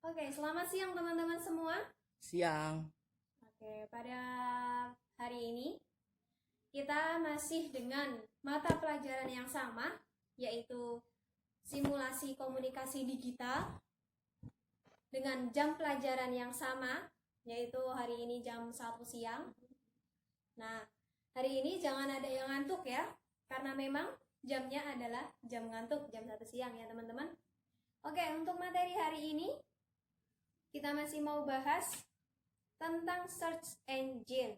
Oke, selamat siang teman-teman semua. Siang. Oke, pada hari ini kita masih dengan mata pelajaran yang sama, yaitu simulasi komunikasi digital dengan jam pelajaran yang sama, yaitu hari ini jam 1 siang. Nah, hari ini jangan ada yang ngantuk ya, karena memang jamnya adalah jam ngantuk, jam 1 siang ya teman-teman. Oke, untuk materi hari ini kita masih mau bahas tentang search engine.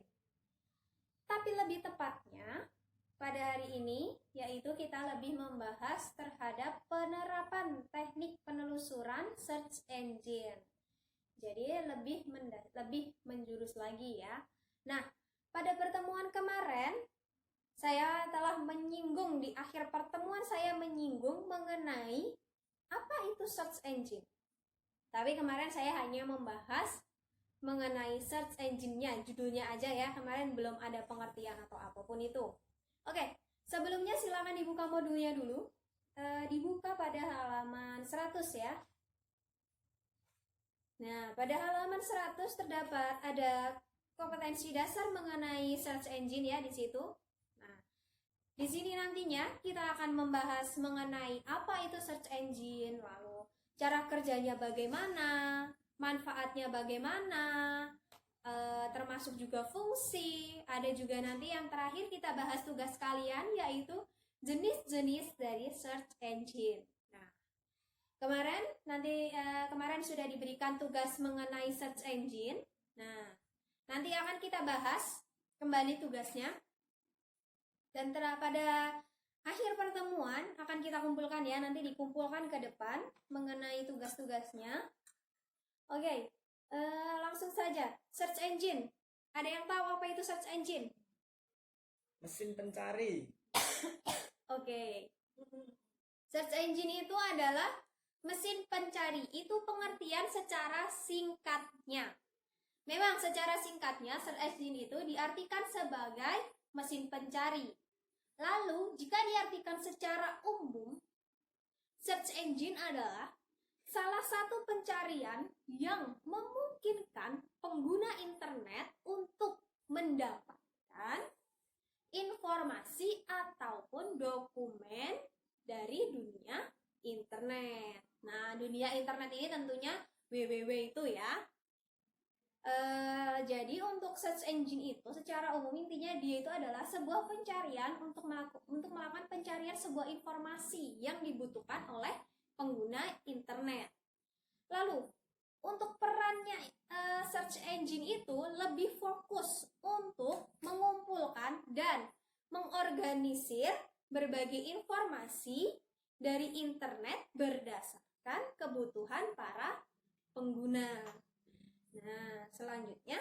Tapi lebih tepatnya pada hari ini yaitu kita lebih membahas terhadap penerapan teknik penelusuran search engine. Jadi lebih menjurus lagi ya. Nah, pada pertemuan kemarin saya telah menyinggung, di akhir pertemuan saya menyinggung mengenai apa itu search engine. Tapi kemarin saya hanya membahas mengenai search engine-nya, judulnya aja ya. Kemarin belum ada pengertian atau apapun itu. Oke, sebelumnya silakan dibuka modulnya dulu. Dibuka pada halaman 100 ya. Nah, pada halaman 100 terdapat ada kompetensi dasar mengenai search engine ya di situ. Nah, di sini nantinya kita akan membahas mengenai apa itu search engine, lalu cara kerjanya bagaimana, manfaatnya bagaimana, termasuk juga fungsi. Ada juga nanti yang terakhir kita bahas tugas kalian, yaitu jenis-jenis dari search engine. Nah, kemarin sudah diberikan tugas mengenai search engine. Nah, nanti akan kita bahas kembali tugasnya. Dan pada akhir pertemuan akan kita kumpulkan ya, nanti dikumpulkan ke depan mengenai tugas-tugasnya. Oke, langsung saja. Search engine. Ada yang tahu apa itu search engine? Mesin pencari. Oke. Search engine itu adalah mesin pencari. Itu pengertian secara singkatnya. Memang secara singkatnya search engine itu diartikan sebagai mesin pencari. Lalu, jika diartikan secara umum, search engine adalah salah satu pencarian yang memungkinkan pengguna internet untuk mendapatkan informasi ataupun dokumen dari dunia internet. Nah, dunia internet ini tentunya www itu ya. Jadi untuk search engine itu secara umum intinya dia itu adalah sebuah pencarian untuk melakukan pencarian sebuah informasi yang dibutuhkan oleh pengguna internet. Lalu untuk perannya search engine itu lebih fokus untuk mengumpulkan dan mengorganisir berbagai informasi dari internet berdasarkan kebutuhan para pengguna. Nah, selanjutnya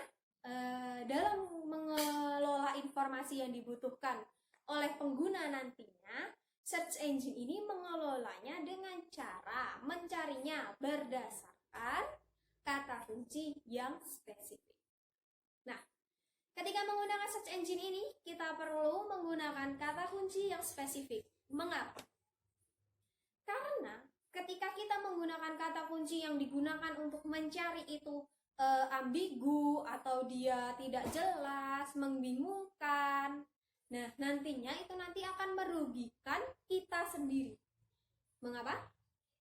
dalam mengelola informasi yang dibutuhkan oleh pengguna nantinya, search engine ini mengelolanya dengan cara mencarinya berdasarkan kata kunci yang spesifik. Nah, ketika menggunakan search engine ini, kita perlu menggunakan kata kunci yang spesifik. Mengapa? Karena ketika kita menggunakan kata kunci yang digunakan untuk mencari itu ambigu atau dia tidak jelas, membingungkan, nah nantinya itu nanti akan merugikan kita sendiri. Mengapa?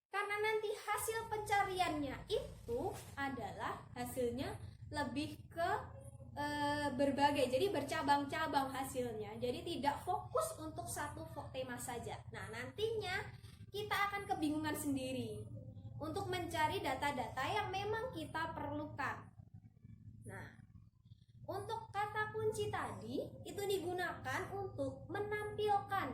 Karena nanti hasil pencariannya itu adalah hasilnya lebih ke berbagai, jadi bercabang-cabang hasilnya, jadi tidak fokus untuk satu tema saja. Nah nantinya kita akan kebingungan sendiri untuk mencari data-data yang memang kita perlukan. Nah, untuk kata kunci tadi itu digunakan untuk menampilkan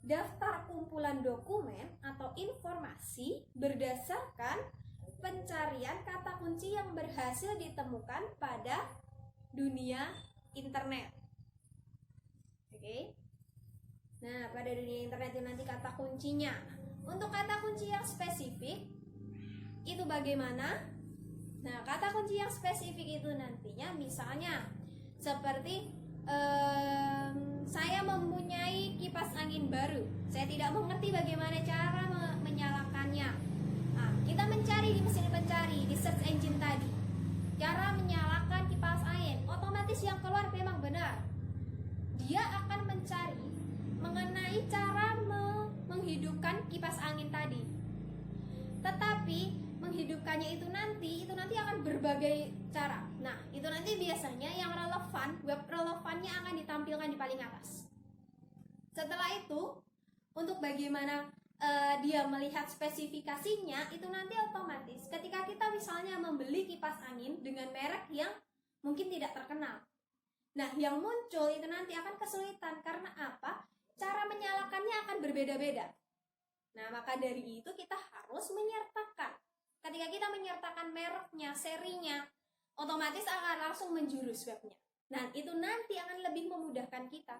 daftar kumpulan dokumen atau informasi berdasarkan pencarian kata kunci yang berhasil ditemukan pada dunia internet. Oke. Nah, pada dunia internet itu nanti kata kuncinya. Untuk kata kunci yang spesifik itu bagaimana? Nah, kata kunci yang spesifik itu nantinya misalnya seperti saya mempunyai kipas angin baru. Saya tidak mengerti bagaimana cara menyalakannya. Nah, kita mencari di mesin pencari mencari di search engine tadi cara menyalakan kipas angin, otomatis yang keluar memang benar. Dia akan mencari mengenai cara menghidupkan kipas angin tadi. Tetapi menghidupkannya itu nanti akan berbagai cara. Nah, itu nanti biasanya yang relevan, web relevannya akan ditampilkan di paling atas. Setelah itu, untuk bagaimana dia melihat spesifikasinya, itu nanti otomatis ketika kita misalnya membeli kipas angin dengan merek yang mungkin tidak terkenal. Nah, yang muncul itu nanti akan kesulitan. Karena apa? Cara menyalakannya akan berbeda-beda. Nah, maka dari itu kita harus menyertakan. Ketika kita menyertakan mereknya, serinya, otomatis akan langsung menjurus webnya. Nah, itu nanti akan lebih memudahkan kita.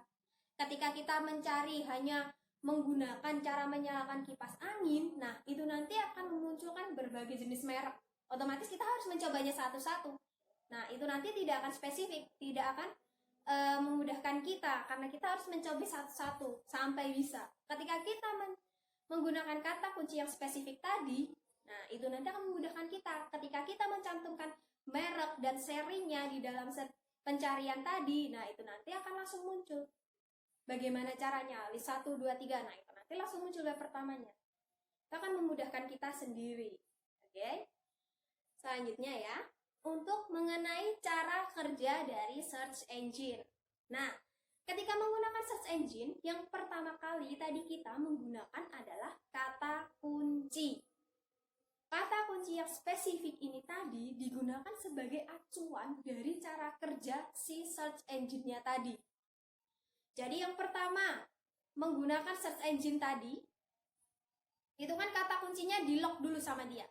Ketika kita mencari hanya menggunakan cara menyalakan kipas angin, nah itu nanti akan memunculkan berbagai jenis merek. Otomatis kita harus mencobanya satu-satu. Nah, itu nanti tidak akan spesifik, tidak akan memudahkan kita, karena kita harus mencoba satu-satu sampai bisa. Ketika kita menggunakan kata kunci yang spesifik tadi, nah itu nanti akan memudahkan kita. Ketika kita mencantumkan merek dan serinya di dalam pencarian tadi, nah itu nanti akan langsung muncul. Bagaimana caranya? List 1, 2, 3. Nah, itu nanti langsung muncul web pertamanya. Itu akan memudahkan kita sendiri. Oke? Selanjutnya ya, untuk mengenai cara kerja dari search engine. Nah, ketika menggunakan search engine, yang pertama kali tadi kita menggunakan adalah kata kunci. Kata kunci yang spesifik ini tadi digunakan sebagai acuan dari cara kerja si search engine-nya tadi. Jadi yang pertama, menggunakan search engine tadi, itu kan kata kuncinya di-lock dulu sama dia.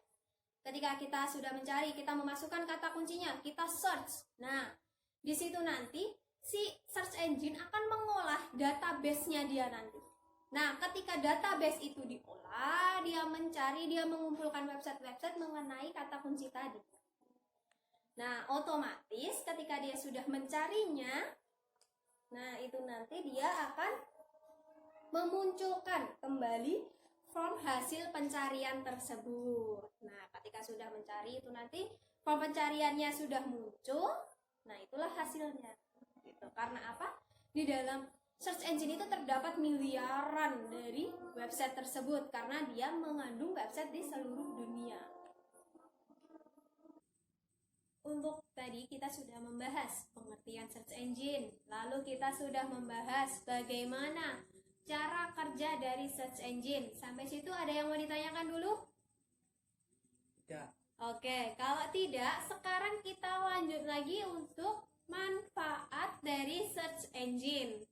Ketika kita sudah mencari, kita memasukkan kata kuncinya, kita search. Nah, di situ nanti si search engine akan mengolah database-nya dia nanti. Nah, ketika database itu diolah, dia mencari, dia mengumpulkan website-website mengenai kata kunci tadi. Nah, otomatis ketika dia sudah mencarinya, nah, itu nanti dia akan memunculkan kembali form hasil pencarian tersebut. Nah, ketika sudah mencari itu nanti form pencariannya sudah muncul. Nah, itulah hasilnya. Gitu. Karena apa? Di dalam search engine itu terdapat miliaran dari website tersebut karena dia mengandung website di seluruh dunia. Untuk tadi kita sudah membahas pengertian search engine, lalu kita sudah membahas bagaimana cara kerja dari search engine. Sampai situ ada yang mau ditanyakan dulu? Tidak. Oke, kalau tidak, sekarang kita lanjut lagi untuk manfaat dari search engine.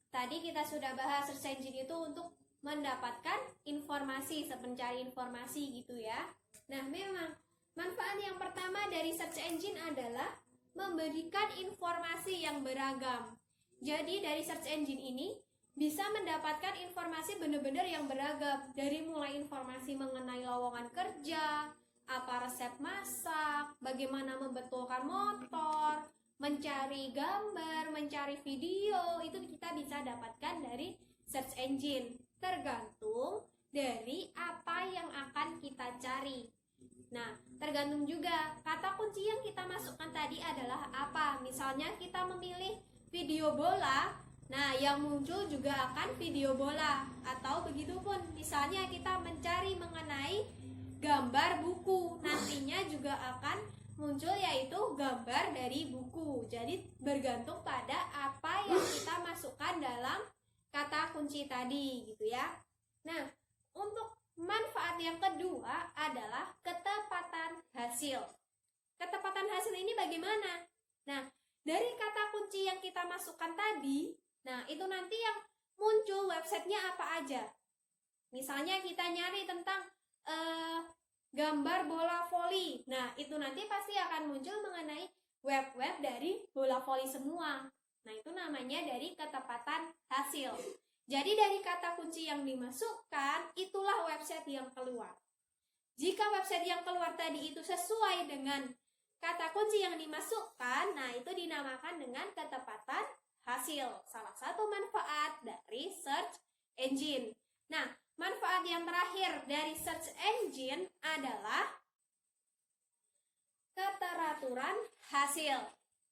Tadi kita sudah bahas search engine itu untuk mendapatkan informasi, pencari informasi gitu ya. Nah, memang manfaat yang pertama dari search engine adalah memberikan informasi yang beragam. Jadi dari search engine ini bisa mendapatkan informasi benar-benar yang beragam. Dari mulai informasi mengenai lowongan kerja, apa resep masak, bagaimana membetulkan motor, mencari gambar, mencari video, itu kita bisa dapatkan dari search engine. Tergantung dari apa yang akan kita cari. Nah, tergantung juga kata kunci yang kita masukkan tadi adalah apa. Misalnya kita memilih video bola, nah yang muncul juga akan video bola. Atau begitupun, misalnya kita mencari mengenai gambar buku, nantinya juga akan muncul yaitu gambar dari buku. Jadi bergantung pada apa yang kita masukkan dalam kata kunci tadi gitu ya. Nah, untuk manfaat yang kedua adalah ketepatan hasil. Ketepatan hasil ini bagaimana? Nah, dari kata kunci yang kita masukkan tadi, nah itu nanti yang muncul websitenya apa aja. Misalnya kita nyari tentang gambar bola voli. Nah, itu nanti pasti akan muncul mengenai web-web dari bola voli semua. Nah, itu namanya dari ketepatan hasil. Jadi dari kata kunci yang dimasukkan, itulah website yang keluar. Jika website yang keluar tadi itu sesuai dengan kata kunci yang dimasukkan, nah itu dinamakan dengan ketepatan hasil. Salah satu manfaat dari search engine. Nah, manfaat yang terakhir dari search engine adalah keteraturan hasil.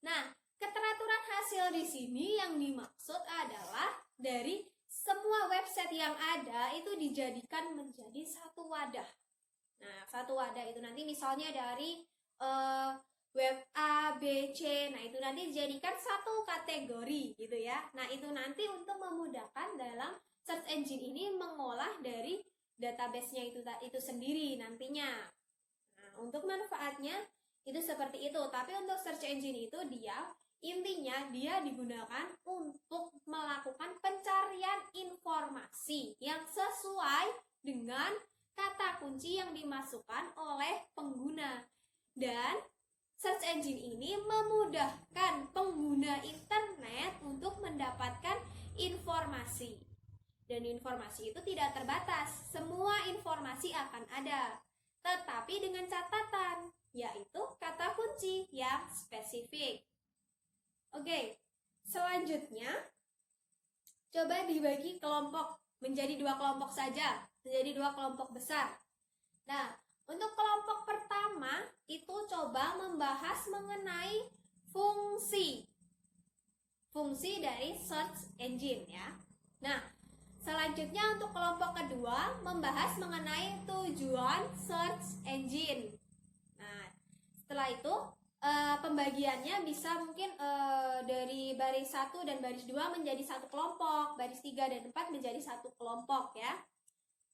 Nah, keteraturan hasil di sini yang dimaksud adalah dari semua website yang ada itu dijadikan menjadi satu wadah. Nah, satu wadah itu nanti misalnya dari web A, B, C. Nah, itu nanti dijadikan satu kategori gitu ya. Nah, itu nanti untuk memudahkan dalam search engine ini mengolah dari database-nya itu sendiri nantinya. Nah, untuk manfaatnya itu seperti itu. Tapi untuk search engine itu intinya dia digunakan untuk melakukan pencarian informasi yang sesuai dengan kata kunci yang dimasukkan oleh pengguna. Dan search engine ini memudahkan pengguna internet untuk mendapatkan informasi. Dan informasi itu tidak terbatas, semua informasi akan ada. Tetapi dengan catatan, yaitu kata kunci yang spesifik. Oke, selanjutnya coba dibagi kelompok menjadi 2 kelompok saja, menjadi 2 kelompok besar. Nah, untuk kelompok pertama itu coba membahas mengenai fungsi dari search engine ya. Nah, selanjutnya untuk kelompok kedua membahas mengenai tujuan search engine. Nah, setelah itu pembagiannya bisa mungkin dari baris 1 dan baris 2 menjadi satu kelompok, baris 3 dan 4 menjadi satu kelompok ya.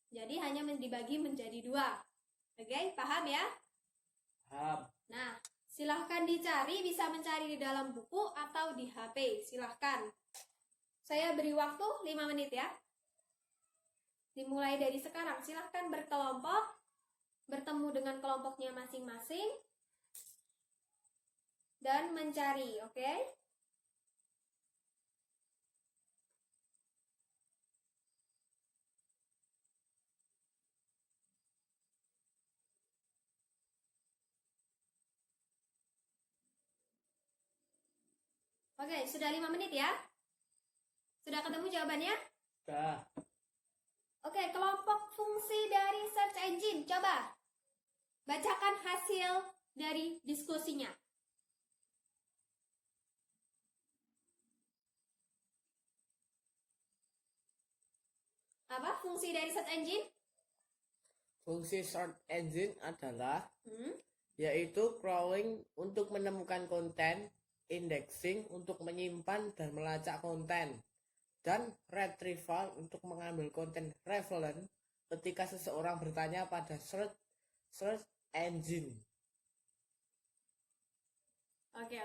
Jadi hanya dibagi menjadi 2. Oke, paham ya? Paham. Nah, silahkan dicari, bisa mencari di dalam buku atau di HP, silahkan. Saya beri waktu 5 menit ya. Dimulai dari sekarang, silahkan berkelompok, bertemu dengan kelompoknya masing-masing, dan mencari, oke? Oke, sudah 5 menit ya? Sudah ketemu jawabannya? Sudah. Oke, kelompok fungsi dari search engine, coba bacakan hasil dari diskusinya. Apa fungsi dari search engine? Fungsi search engine adalah yaitu crawling untuk menemukan konten, indexing untuk menyimpan dan melacak konten, dan retrieval untuk mengambil konten relevant ketika seseorang bertanya pada search engine. Oke.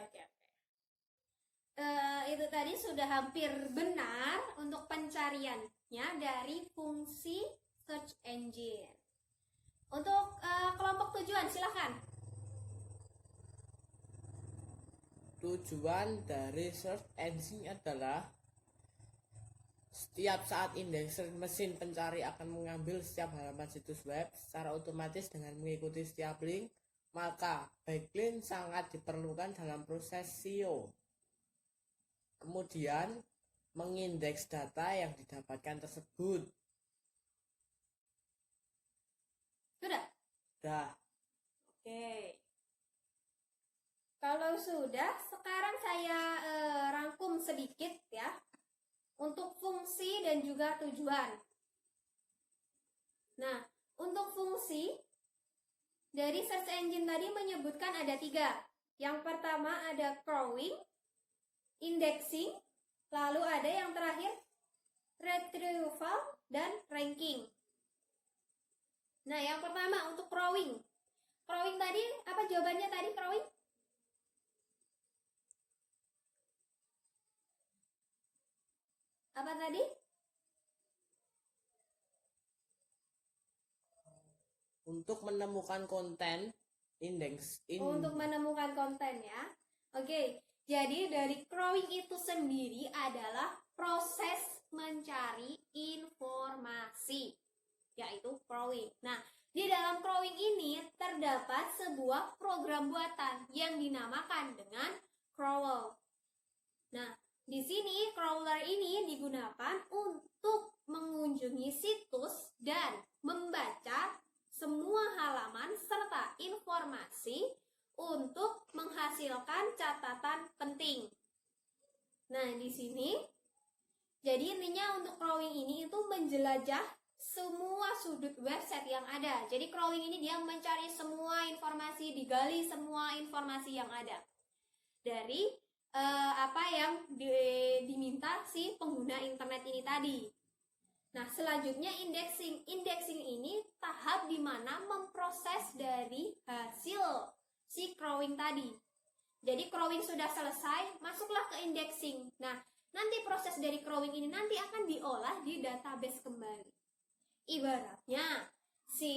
Itu tadi sudah hampir benar untuk pencariannya dari fungsi search engine. Untuk kelompok tujuan, silahkan. Tujuan dari search engine adalah setiap saat indekser mesin pencari akan mengambil setiap halaman situs web secara otomatis dengan mengikuti setiap link, maka backlink sangat diperlukan dalam proses SEO. Kemudian, mengindeks data yang didapatkan tersebut. Sudah? Sudah. Oke. Kalau sudah, sekarang saya rangkum sedikit ya untuk fungsi dan juga tujuan. Nah, untuk fungsi dari search engine tadi menyebutkan ada 3. Yang pertama ada crawling, indexing, lalu ada yang terakhir retrieval dan ranking. Nah, yang pertama untuk crawling. Crawling tadi, apa jawabannya tadi crawling? Apa tadi? Untuk menemukan konten, Untuk menemukan konten ya. Oke, jadi dari crawling itu sendiri adalah proses mencari informasi, yaitu crawling. Nah, di dalam crawling ini terdapat sebuah program buatan yang dinamakan dengan crawler. Nah, di sini crawler ini digunakan untuk mengunjungi situs dan membaca semua halaman serta informasi untuk menghasilkan catatan penting. Nah, di sini jadi intinya untuk crawling ini itu menjelajah semua sudut website yang ada. Jadi crawling ini dia mencari semua informasi, digali semua informasi yang ada dari apa yang diminta si pengguna internet ini tadi. Nah, selanjutnya indexing. Indexing ini tahap di mana memproses dari hasil si crawling tadi. Jadi crawling sudah selesai, masuklah ke indexing. Nah, nanti proses dari crawling ini nanti akan diolah di database kembali. Ibaratnya si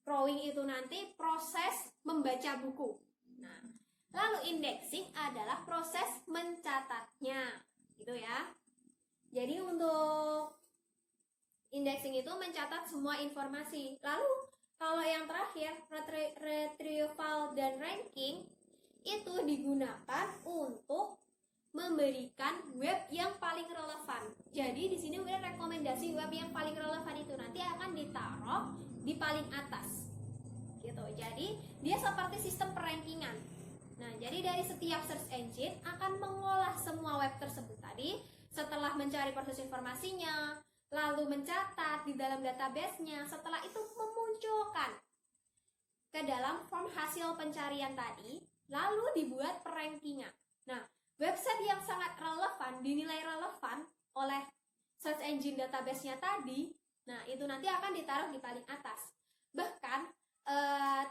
crawling itu nanti proses membaca buku. Nah, lalu indexing adalah proses mencatatnya, gitu ya. Jadi untuk indexing itu mencatat semua informasi. Lalu kalau yang terakhir retrieval dan ranking itu digunakan untuk memberikan web yang paling relevan. Jadi di sini udah rekomendasi web yang paling relevan itu nanti akan ditaruh di paling atas. Gitu. Jadi dia seperti sistem perankingan. Nah, jadi dari setiap search engine akan mengolah semua web tersebut tadi setelah mencari proses informasinya, lalu mencatat di dalam database-nya, setelah itu memunculkan ke dalam form hasil pencarian tadi, lalu dibuat perankingan. Nah, website yang sangat relevan, dinilai relevan oleh search engine database-nya tadi, nah itu nanti akan ditaruh di paling atas. Bahkan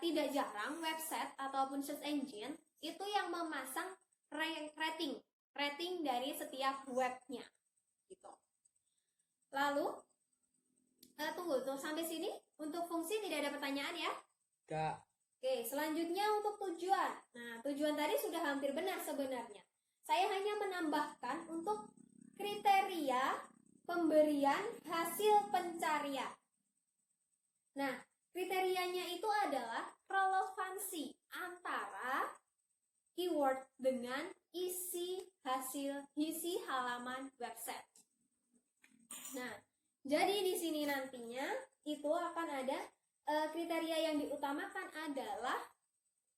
tidak jarang website ataupun search engine itu yang memasang rating dari setiap webnya gitu. Lalu tunggu sampai sini untuk fungsi tidak ada pertanyaan ya? Enggak. Oke, selanjutnya untuk tujuan. Nah, tujuan tadi sudah hampir benar sebenarnya. Saya hanya menambahkan untuk kriteria pemberian hasil pencarian. Nah, kriterianya itu adalah relevansi antara keyword dengan isi halaman website. Nah, jadi di sini nantinya itu akan ada kriteria yang diutamakan adalah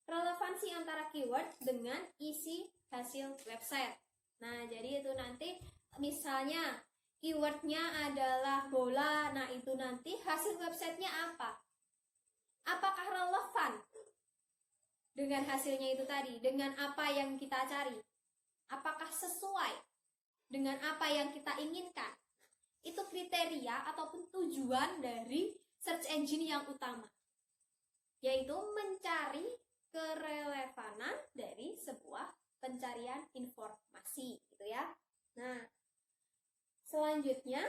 relevansi antara keyword dengan isi hasil website. Nah, jadi itu nanti misalnya keywordnya adalah bola, nah itu nanti hasil websitenya apa? Apakah relevan dengan hasilnya itu tadi, dengan apa yang kita cari? Apakah sesuai dengan apa yang kita inginkan? Itu kriteria ataupun tujuan dari search engine yang utama, yaitu mencari kerelevanan dari sebuah pencarian informasi, gitu ya. Nah, selanjutnya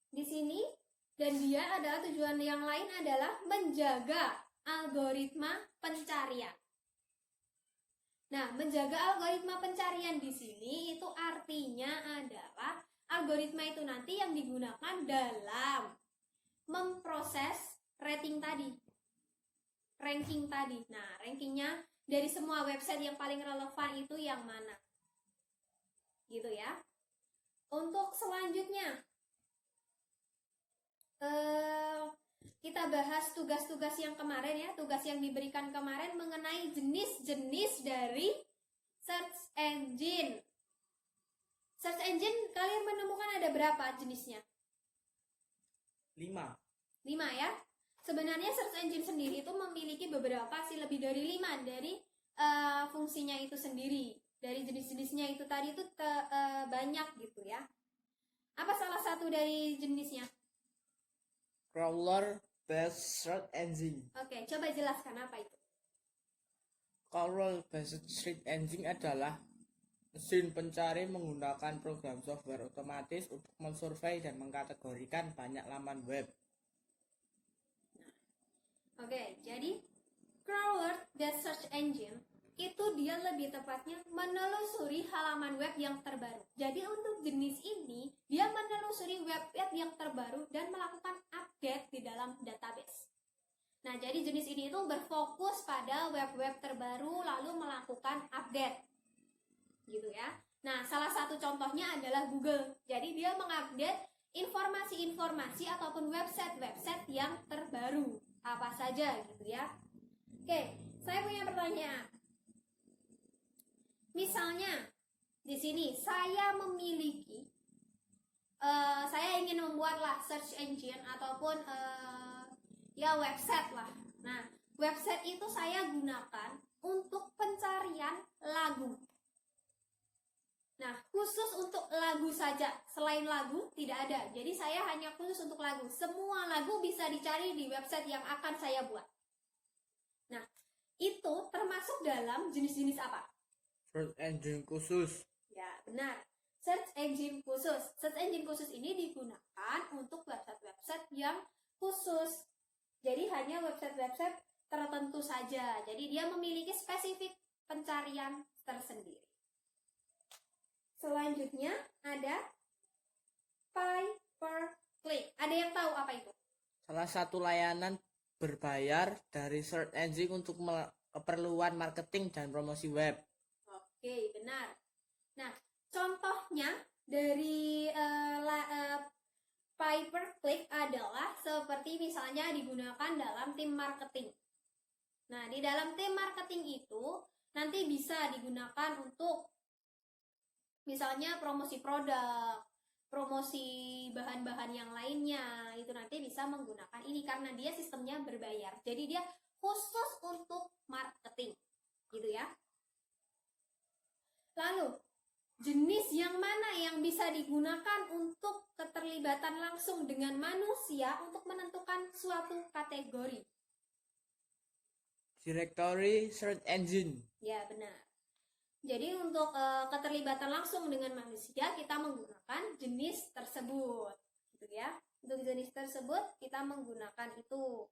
di sini dan dia adalah tujuan yang lain adalah menjaga algoritma pencarian. Nah, menjaga algoritma pencarian di sini itu artinya adalah algoritma itu nanti yang digunakan dalam memproses ranking tadi. Nah, rankingnya dari semua website yang paling relevan itu yang mana? Gitu ya. Untuk selanjutnya kita bahas tugas-tugas yang kemarin ya, tugas yang diberikan kemarin mengenai jenis-jenis dari search engine. Search engine kalian menemukan ada berapa jenisnya? 5 ya. Sebenarnya search engine sendiri itu memiliki beberapa sih, lebih dari 5 dari fungsinya itu sendiri. Dari jenis-jenisnya itu tadi itu banyak gitu ya. Apa salah satu dari jenisnya? Crawler based search engine. Oke, coba jelaskan apa itu. Crawler based search engine adalah mesin pencari menggunakan program software otomatis untuk mensurvei dan mengkategorikan banyak laman web. Oke, jadi crawler based search engine itu dia lebih tepatnya menelusuri halaman web yang terbaru. Jadi untuk jenis ini dia menelusuri web-web yang terbaru dan melakukan update di dalam database. Nah, jadi jenis ini itu berfokus pada web-web terbaru lalu melakukan update. Gitu ya. Nah, salah satu contohnya adalah Google. Jadi dia mengupdate informasi-informasi ataupun website-website yang terbaru apa saja gitu ya. Oke, saya punya pertanyaan. Misalnya di sini saya memiliki saya ingin membuatlah search engine ataupun ya website lah. Nah, website itu saya gunakan untuk pencarian lagu. Nah, khusus untuk lagu saja, selain lagu tidak ada. Jadi saya hanya khusus untuk lagu. Semua lagu bisa dicari di website yang akan saya buat. Nah, itu termasuk dalam jenis-jenis apa? Search engine khusus. Ya, benar. Search engine khusus. Search engine khusus ini digunakan untuk website-website yang khusus. Jadi hanya website-website tertentu saja. Jadi dia memiliki spesifik pencarian tersendiri. Selanjutnya ada pay per click. Ada yang tahu apa itu? Salah satu layanan berbayar dari search engine untuk keperluan marketing dan promosi web. Oke, benar. Nah, contohnya dari pay per click adalah seperti misalnya digunakan dalam tim marketing. Nah, di dalam tim marketing itu nanti bisa digunakan untuk misalnya promosi produk, promosi bahan-bahan yang lainnya, itu nanti bisa menggunakan ini karena dia sistemnya berbayar. Jadi dia khusus untuk marketing, gitu ya. Lalu, jenis yang mana yang bisa digunakan untuk keterlibatan langsung dengan manusia untuk menentukan suatu kategori? Directory search engine. Ya, benar. Jadi untuk keterlibatan langsung dengan manusia kita menggunakan jenis tersebut, gitu ya. Untuk jenis tersebut kita menggunakan itu.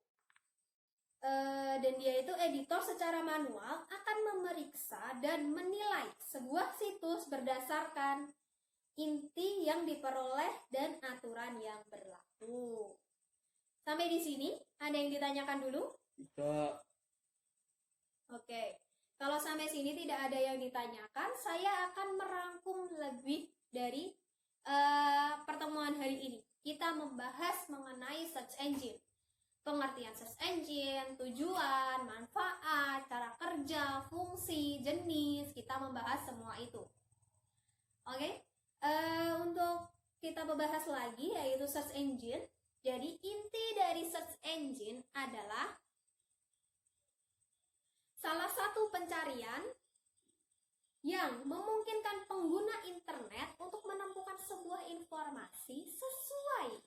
Dan dia itu editor secara manual akan memeriksa dan menilai sebuah situs berdasarkan inti yang diperoleh dan aturan yang berlaku. Sampai di sini ada yang ditanyakan dulu? Tidak. Oke. Kalau sampai sini tidak ada yang ditanyakan, saya akan merangkum lebih dari pertemuan hari ini. Kita membahas mengenai search engine. Pengertian search engine, tujuan, manfaat, cara kerja, fungsi, jenis, kita membahas semua itu. Oke? Untuk kita membahas lagi yaitu search engine. Jadi inti dari search engine adalah salah satu pencarian yang memungkinkan pengguna internet untuk menemukan sebuah informasi sesuai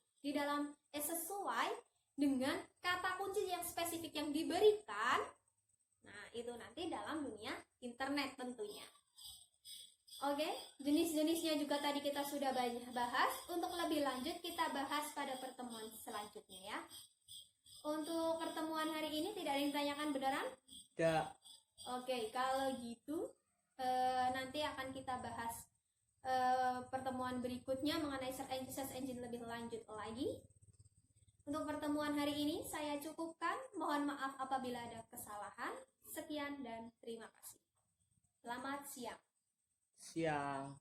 dengan kata kunci yang spesifik yang diberikan. Nah, itu nanti dalam dunia internet tentunya. Oke, jenis-jenisnya juga tadi kita sudah banyak bahas. Untuk lebih lanjut kita bahas pada pertemuan selanjutnya ya. Untuk pertemuan hari ini tidak ada yang ditanyakan beneran? Tidak. Oke, kalau gitu nanti akan kita bahas pertemuan berikutnya mengenai search engine lebih lanjut lagi. Untuk pertemuan hari ini saya cukupkan. Mohon maaf apabila ada kesalahan. Sekian dan terima kasih. Selamat siang. Siang.